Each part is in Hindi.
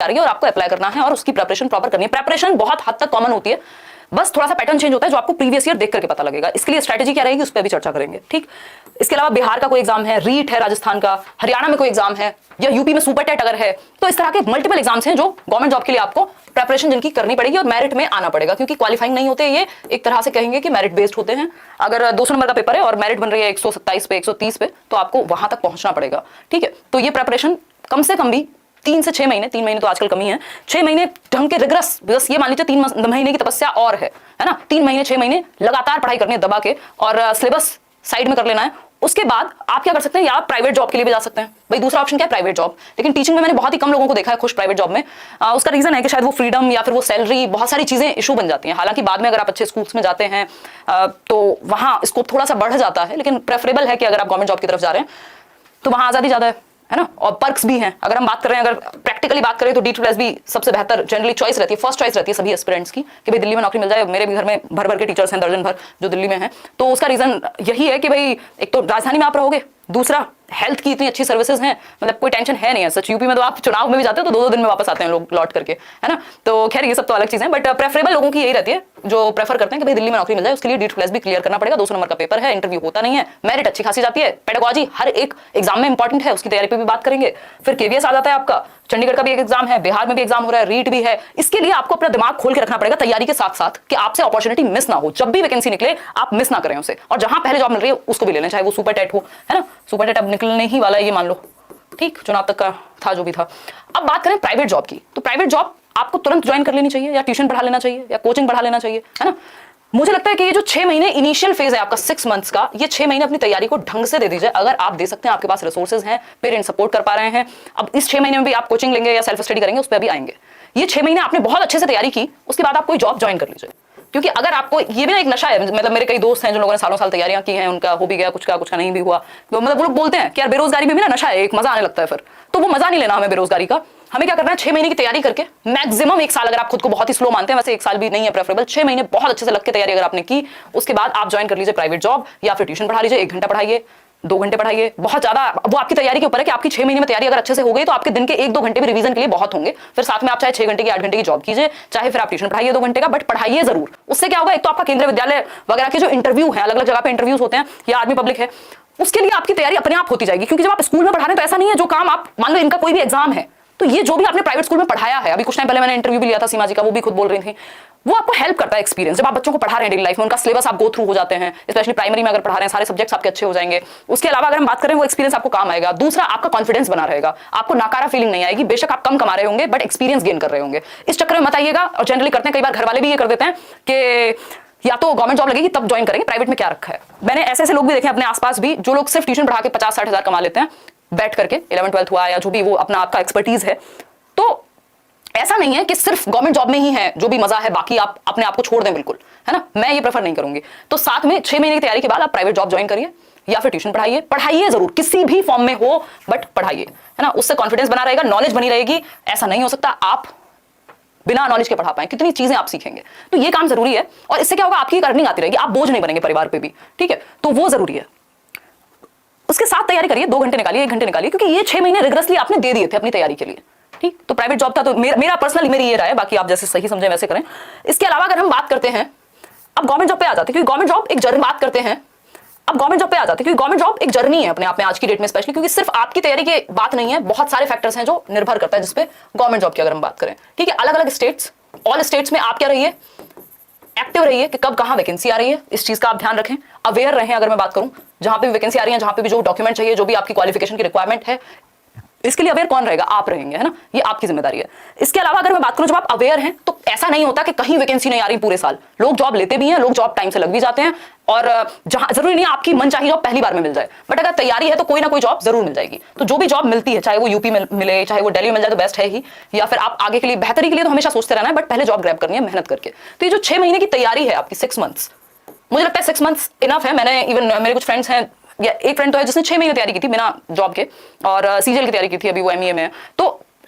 आ रही है और आपको अप्लाई करना है और उसकी प्रिपरेशन प्रॉपर करनी है। प्रिपरेशन बहुत हद तक कॉमन होती है, बस थोड़ा सा पैटर्न चेंज होता है जो आपको प्रीवियस ईयर देख करके पता लगेगा। इसके लिए स्ट्रेटेजी क्या रहेगी उस पर भी चर्चा करेंगे, ठीक। इसके अलावा बिहार का कोई एग्जाम है, रीट है राजस्थान का, हरियाणा में कोई एग्जाम है, या यूपी में सुपर टेट अगर है, तो इस तरह के मल्टीपल एग्जाम्स हैं जो गवर्नमेंट जॉब के लिए आपको प्रिपरेशन जिनकी करनी पड़ेगी और मेरिट में आना पड़ेगा, क्योंकि क्वालिफाइंग नहीं होते, ये एक तरह से कहेंगे कि मेरिट बेस्ड होते हैं। अगर 200 नंबर का पेपर है और मेरिट बन रही है 127 पे 130 पे, तो आपको वहां तक पहुंचना पड़ेगा, ठीक है। तो ये प्रिपरेशन कम से कम भी 3 से 6 महीने, 3 महीने तो आजकल कमी है, 6 महीने ढंग के रिग्रेस, बस ये मान लीजिए 3 महीने की तपस्या और है ना, 3 महीने 6 महीने लगातार पढ़ाई करनी है दबा के, और सिलेबस साइड में कर लेना है। उसके बाद आप क्या कर सकते हैं, या आप प्राइवेट जॉब के लिए भी जा सकते हैं। भाई दूसरा ऑप्शन क्या है, प्राइवेट जॉब। लेकिन टीचिंग में मैंने बहुत ही कम लोगों को देखा है खुश प्राइवेट जॉब में। उसका रीजन है कि शायद वो फ्रीडम या फिर वो सैलरी, बहुत सारी चीजें इशू बन जाती हैं। हालांकि बाद में अगर आप अच्छे स्कूल्स में जाते हैं तो वहां स्कोप थोड़ा सा बढ़ जाता है, लेकिन प्रेफरेबल है कि अगर आप गवर्नमेंट जॉब की तरफ जा रहे हैं तो वहां आजादी ज्यादा है ना, और पर्क्स भी हैं। अगर हम बात कर रहे हैं, अगर प्रैक्टिकली बात करें तो D2+ भी सबसे बेहतर जनरली चॉइस रहती है, फर्स्ट चॉइस रहती है सभी एस्पिरेंट्स की कि भाई दिल्ली में नौकरी मिल जाए। मेरे भी घर में भर भर के टीचर्स हैं, दर्जन भर जो दिल्ली में हैं। तो उसका रीजन यही है कि भाई एक तो राजधानी में आप रहोगे, दूसरा हेल्थ की इतनी अच्छी सर्विसेज हैं, मतलब कोई टेंशन है नहीं है। सच यूपी में तो आप चुनाव में भी जाते हो तो 2-2 दिन में वापस आते हैं लोग लौट करके, है ना। तो खैर ये सब तो अलग चीजें, बट प्रेफरेबल लोगों की यही रहती है जो प्रेफर करते हैं कि भाई दिल्ली में नौकरी मिल जाए। उसके लिए D2+ भी क्लियर करना पड़ेगा, 200 नंबर का पेपर है, इंटरव्यू होता नहीं है, मेरिट अच्छी खासी जाती है, पेडागोजी हर एक एग्जाम में इंपॉर्टेंट है, उसकी तैयारी पे भी बात करेंगे। फिर KVS आ जाता है आपका, चंडीगढ़ का भी एक एग्जाम है, बिहार में भी एग्जाम हो रहा है, रीट भी है। इसके लिए आपको अपना दिमाग खोल के रखना पड़ेगा तैयारी के साथ साथ, कि आपसे अपॉर्चुनिटी मिस ना हो, जब भी वैकेंसी निकले आप मिस ना करें उसे, और जहां पहले जॉब मिल रही है उसको भी ले लें, चाहे वो सुपर टेट हो, है ना। सुपर टेट अब निकलने ही वाला है ये मान लो, ठीक, चुनाव तक का था जो भी था। अब बात करें प्राइवेट जॉब की, तो प्राइवेट जॉब आपको तुरंत ज्वाइन कर लेनी चाहिए, या ट्यूशन पढ़ा लेना चाहिए, या कोचिंग पढ़ा लेना चाहिए, है ना। मुझे लगता है कि ये जो 6 महीने इनिशियल फेज है आपका 6 मंथ्स का, ये 6 महीने अपनी तैयारी को ढंग से दे दीजिए। अगर आप दे सकते हैं, आपके पास रिसोर्सेज हैं, पेरेंट्स सपोर्ट कर पा रहे हैं, अब इस 6 महीने में भी आप कोचिंग लेंगे या सेल्फ स्टडी करेंगे, उस पर भी आएंगे। ये 6 महीने आपने बहुत अच्छे से तैयारी की, उसके बाद आप कोई जॉब ज्वाइन कर लीजिए। क्योंकि अगर आपको ये भी ना एक नशा है, मतलब मेरे कई दोस्त हैं जो लोगों ने सालों साल तैयारियां की हैं, उनका हो भी गया, कुछ का नहीं भी हुआ, तो मतलब वो लोग बोलते हैं कि यार बेरोजगारी में भी ना नशा है, एक मजा आने लगता है। फिर तो वो मजा नहीं लेना हमें बेरोजगारी का, हमें क्या करना है, 6 महीने की तैयारी करके मैक्सिमम 1 साल, अगर आप खुद को बहुत ही स्लो मानते हैं, वैसे 1 साल भी नहीं है प्रेफरेबल, 6 महीने बहुत अच्छे से लग के तैयारी अगर आपने की, उसके बाद आप ज्वाइन कर लीजिए प्राइवेट जॉब, या फिर ट्यूशन पढ़ा लीजिए, 1 घंटा पढ़ाइए, 2 घंटे पढ़ाइए, बहुत ज्यादा वो आपकी तैयारी के ऊपर है कि आपकी 6 महीने में तैयारी अगर अच्छे से हो गई तो आपके दिन के 1-2 घंटे भी रिवीजन के लिए बहुत होंगे। फिर साथ में आप चाहे 6 घंटे की 8 घंटे की जॉब कीजिए, चाहे फिर आप ट्यूशन पढ़ाइए 2 घंटे का, बट पढ़ाइए जरूर। उससे क्या होगा, एक तो आपका केंद्रीय विद्यालय वगैरह के जो इंटरव्यू है, अलग अलग जगह पे इंटरव्यूज होते हैं, या आर्मी पब्लिक है, उसके लिए आपकी तैयारी अपने आप होती जाएगी। क्योंकि जब आप स्कूल में पढ़ा रहे हैं तो ऐसा नहीं है, जो काम आप मान लो इनका कोई भी एग्जाम है तो ये जो भी आपने प्राइवेट स्कूल में पढ़ाया है, अभी कुछ टाइम पहले मैंने इंटरव्यू भी लिया था सीमा जी का, वो भी खुद बोल रही थी, वो आपको हेल्प करता है एक्सपीरियंस। जब आप बच्चों को पढ़ा रहे हैं डेली लाइफ में, उनका सिलेबस आप गो थ्रू हो जाते हैं, स्पेशली प्राइमरी में अगर पढ़ा रहे हैं, सारे सब्जेक्ट्स आपके अच्छे हो जाएंगे। उसके अलावा अगर हम बात करें, वो एक्सपीरियंस आपको काम आएगा। दूसरा, आपका कॉन्फिडेंस बना रहेगा, आपको नाकारा फीलिंग नहीं आएगी, बेशक आप कम कमा रहे होंगे बट एक्सपीरियंस गेन कर रहे होंगे। इस चक्कर में मत आइएगा, और जनरली करते हैं कई बार घर वाले भी ये कर देते हैं कि या तो गवर्नमेंट जॉब लगेगी तब ज्वाइन करेंगे, प्राइवेट में क्या रखा है। मैंने ऐसे लोग भी देखे अपने आसपास भी, जो लोग सिर्फ ट्यूशन पढ़ा के 50-60 हजार कमा लेते हैं बैठ करके, 11th-12th हुआ या जो भी वो अपना आपका एक्सपर्टीज है। तो ऐसा नहीं है कि सिर्फ गवर्नमेंट जॉब में ही है जो भी मजा है, बाकी आप अपने आप को छोड़ दें बिल्कुल, है ना। मैं ये प्रेफर नहीं करूंगी। तो साथ में 6 महीने की तैयारी के बाद आप प्राइवेट जॉब ज्वाइन करिए, या फिर ट्यूशन पढ़ाइए जरूर, किसी भी फॉर्म में हो, बट पढ़ाइए, है ना। उससे कॉन्फिडेंस बना रहेगा, नॉलेज बनी रहेगी। ऐसा नहीं हो सकता आप बिना नॉलेज के पढ़ा पाए, कितनी चीजें आप सीखेंगे। तो ये काम जरूरी है, और इससे क्या होगा, आपकी अर्निंग आती रहेगी, आप बोझ नहीं बनेंगे परिवार पे भी, ठीक है। तो वो जरूरी है। उसके साथ तैयारी करिए, 2 घंटे निकालिए, 1 घंटे निकालिए, क्योंकि ये 6 महीने रिग्रेसली आपने दे दिए थे अपनी तैयारी के लिए, ठीक। तो प्राइवेट जॉब था, तो मेरा पर्सनली मेरी ये राय है, बाकी आप जैसे सही समझे वैसे करें। इसके अलावा अगर हम बात करते हैं, अब गवर्नमेंट जॉब पे आ जाते हैं, क्योंकि गवर्नमेंट जॉब एक जर्नी बात करते हैं। अब गवर्नमेंट जॉब पे आ जाते हैं, क्योंकि गवर्नमेंट जॉब एक जर्नी है अपने आप में आज की डेट में, स्पेशली क्योंकि सिर्फ आपकी तैयारी की बात नहीं है, बहुत सारे फैक्टर्स हैं जो निर्भर करता है जिसपे गवर्नमेंट जॉब की अगर हम बात करें, ठीक है। अलग अलग स्टेट्स, ऑल स्टेट्स में आप क्या रहिए, एक्टिव रहिए कि कब कहां वैकेंसी आ रही है, इस चीज का आप ध्यान रखें, अवेयर रहें। अगर मैं बात करूं, जहां पे भी वैकेंसी आ रही है, जहां पे भी जो डॉक्यूमेंट चाहिए, जो भी आपकी क्वालिफिकेशन की रिक्वायरमेंट है, इसके लिए अवेयर कौन रहेगा, आप रहेंगे, है ना। ये आपकी जिम्मेदारी है। इसके अलावा अगर मैं बात करूं, जब आप अवेयर हैं तो ऐसा नहीं होता कि कहीं वैकेंसी नहीं आ रही पूरे साल, लोग जॉब लेते भी हैं, लोग जॉब टाइम से लग भी जाते हैं, और जहां जरूरी नहीं आपकी मन चाहिए जॉब पहली बार में मिल जाए, बट अगर तैयारी है तो कोई ना कोई जॉब जरूर मिल जाएगी। तो जो भी जॉब मिलती है, चाहे वो यूपी में मिले, चाहे वो दिल्ली में मिल जाए तो बेस्ट है ही, या फिर आप आगे के लिए बेहतरी के लिए तो हमेशा सोचते रहना है, बट पहले जॉब ग्रैब करनी है मेहनत करके। तो ये जो 6 महीने की तैयारी है आपकी, 6 मंथ्स, मुझे लगता है 6 मंथ्स इनफ है। मैंने इवन मेरे कुछ फ्रेंड्स हैं, या एक फ्रेंड तो है जिसने 6 महीने तैयारी की थी बिना जॉब के, और CGL की तैयारी की थी, अभी वो ME में है। तो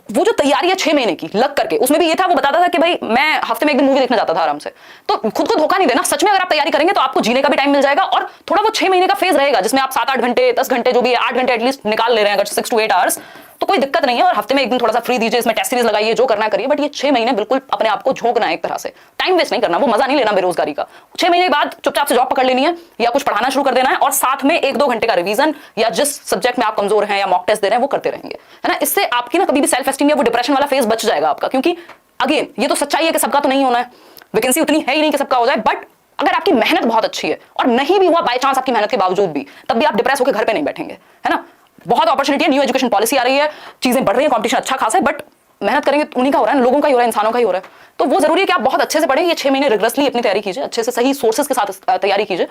वो जो तैयारी है 6 महीने की लग करके, उसमें भी ये था, वो बताता था कि भाई मैं हफ्ते में 1 दिन मूवी देखने जाता था आराम से। तो खुद को धोखा नहीं देना, सच में अगर आप तैयारी करेंगे तो आपको जीने का भी टाइम मिल जाएगा, और थोड़ा वो 6 महीने का फेज रहेगा जिसमें आप 7-8 घंटे, 10 घंटे, जो भी 8 घंटे एटलीस्ट निकाल ले रहे हैं अगर 6 to 8 आवर्स, तो कोई दिक्कत नहीं है, और हफ्ते में एक दिन थोड़ा सा फ्री दीजिए, इसमें टेस्ट सीरीज लगाइए, जो करना करिए, बट ये 6 महीने बिल्कुल अपने आप को झोंकना है, एक तरह से टाइम वेस्ट नहीं करना, वो मजा नहीं लेना बेरोजगारी का। 6 महीने के बाद चुपचाप से जॉब पकड़ लेनी है या कुछ पढ़ाना शुरू कर देना है, और साथ में 1-2 घंटे का रिवीजन या जिस सब्जेक्ट में आप कमजोर हैं या मॉक टेस्ट दे रहे हैं वो करते रहेंगे, है ना। इससे आपकी ना कभी भी सेल्फ एस्टीम या वो डिप्रेशन वाला फेज बच जाएगा आपका, क्योंकि अगेन ये तो सच्चाई है कि सबका तो नहीं होना है, वैकेंसी उतनी है ही नहीं कि सबका हो जाए, बट अगर आपकी मेहनत बहुत अच्छी है और नहीं भी हुआ बाय चांस आपकी मेहनत के बावजूद भी, तब भी आप डिप्रेस होकर घर पे नहीं बैठेंगे, है ना। बहुत अपॉर्चुनिटी है, न्यू एजुकेशन पॉलिसी आ रही है, चीजें बढ़ रही है, कंपटीशन अच्छा खासा है, बट मेहनत करेंगे तो उन्हीं का हो रहा है, लोगों का ही हो रहा है, इंसानों का ही हो रहा है। तो वो जरूरी है कि आप बहुत अच्छे से पढ़ें, ये 6 महीने रिग्रेसली अपनी तैयारी कीजिए, अच्छे से सही सोर्सेज के साथ तैयारी कीजिए।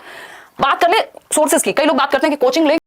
बात कर ले सोर्सेज की, कई लोग बात करते हैं कि कोचिंग ले,